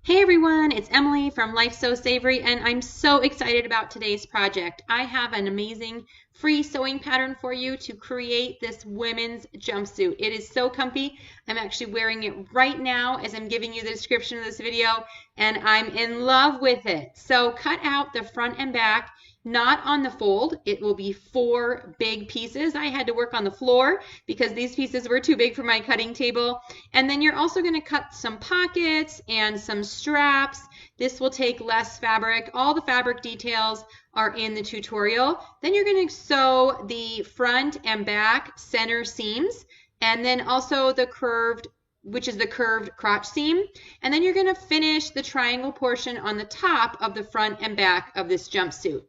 Hey everyone, it's Emily from Life So Savory, and I'm so excited about today's project. I have an amazing free sewing pattern for you to create this women's jumpsuit. It is so comfy. I'm actually wearing it right now as I'm giving you the description of this video, and I'm in love with it. So cut out the front and back, not on the fold. It will be 4 big pieces. I had to work on the floor because these pieces were too big for my cutting table. And then you're also going to cut some pockets and some straps. This will take less fabric. All the fabric details are in the tutorial. Then you're going to sew the front and back center seams, and then also the curved, which is the curved crotch seam. And then you're going to finish the triangle portion on the top of the front and back of this jumpsuit.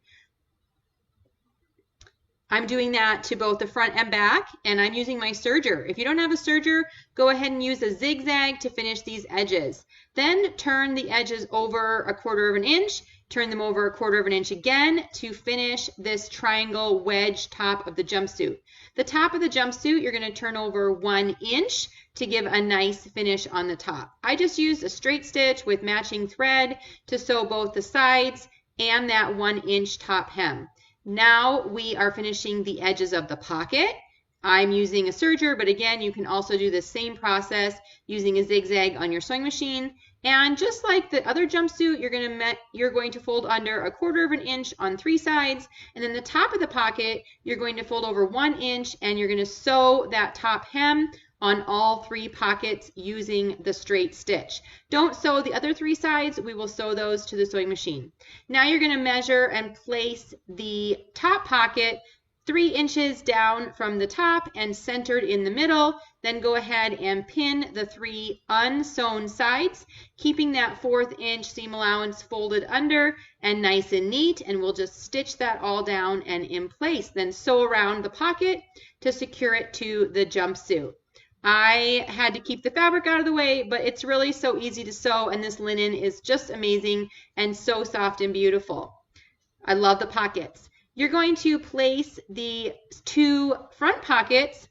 I'm doing that to both the front and back, and I'm using my serger. If you don't have a serger, go ahead and use a zigzag to finish these edges. Then turn the edges over 1/4 of an inch, turn them over 1/4 of an inch again to finish this triangle wedge top of the jumpsuit. The top of the jumpsuit, you're going to turn over 1 inch to give a nice finish on the top. I just used a straight stitch with matching thread to sew both the sides and that 1 inch top hem. Now we are finishing the edges of the pocket. I'm using a serger, but again, you can also do the same process using a zigzag on your sewing machine. And just like the other jumpsuit, you're going to fold under 1/4 of an inch on 3 sides, and then the top of the pocket, you're going to fold over 1 inch, and you're going to sew that top hem on all 3 pockets using the straight stitch. Don't sew the other 3 sides. We will sew those to the sewing machine. Now you're going to measure and place the top pocket 3 inches down from the top and centered in the middle. Then go ahead and pin the 3 unsewn sides, keeping that 1/4 inch seam allowance folded under and nice and neat, and we'll just stitch that all down and in place. Then sew around the pocket to secure it to the jumpsuit. I had to keep the fabric out of the way, but it's really so easy to sew, and this linen is just amazing and so soft and beautiful. I love the pockets. You're going to place the 2 front pockets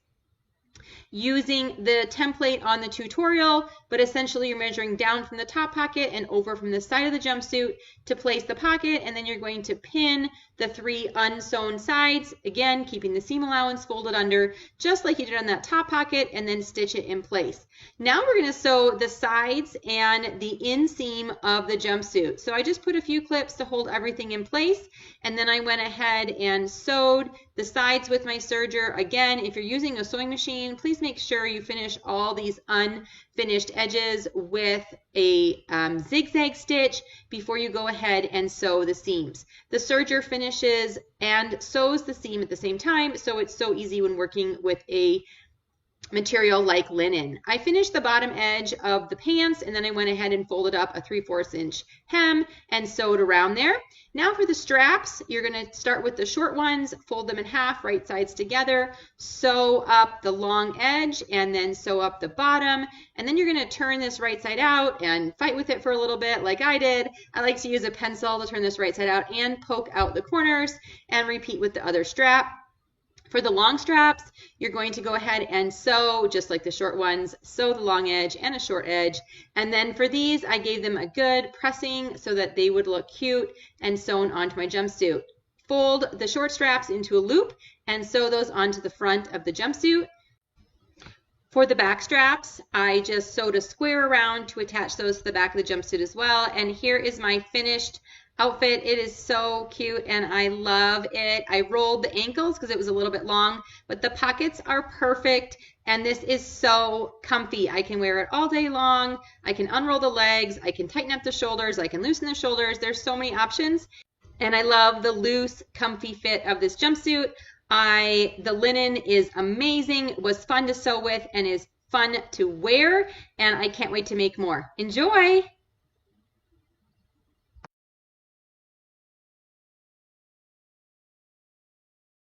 using the template on the tutorial, but essentially you're measuring down from the top pocket and over from the side of the jumpsuit to place the pocket, and then you're going to pin the 3 unsewn sides, again keeping the seam allowance folded under just like you did on that top pocket, and then stitch it in place. Now we're going to sew the sides and the inseam of the jumpsuit. So I just put a few clips to hold everything in place, and then I went ahead and sewed the sides with my serger. Again, if you're using a sewing machine, please make sure you finish all these unfinished edges with a zigzag stitch before you go ahead and sew the seams. The serger finishes and sews the seam at the same time, so it's so easy when working with a material like linen. I finished the bottom edge of the pants, and then I went ahead and folded up a 3/4 inch hem and sewed around there. Now for the straps, you're going to start with the short ones, fold them in half, right sides together, sew up the long edge, and then sew up the bottom. And then you're going to turn this right side out and fight with it for a little bit like I did. I like to use a pencil to turn this right side out and poke out the corners, and repeat with the other strap. For the long straps, you're going to go ahead and sew, just like the short ones, sew the long edge and a short edge. And then for these, I gave them a good pressing so that they would look cute and sewn onto my jumpsuit. Fold the short straps into a loop and sew those onto the front of the jumpsuit. For the back straps, I just sewed a square around to attach those to the back of the jumpsuit as well. And here is my finished outfit. It is so cute and I love it. I rolled the ankles because it was a little bit long, but the pockets are perfect, and this is so comfy. I can wear it all day long. I can unroll the legs. I can tighten up the shoulders. I can loosen the shoulders. There's so many options, and I love the loose, comfy fit of this jumpsuit. The linen is amazing, was fun to sew with, and is fun to wear, and I can't wait to make more. Enjoy!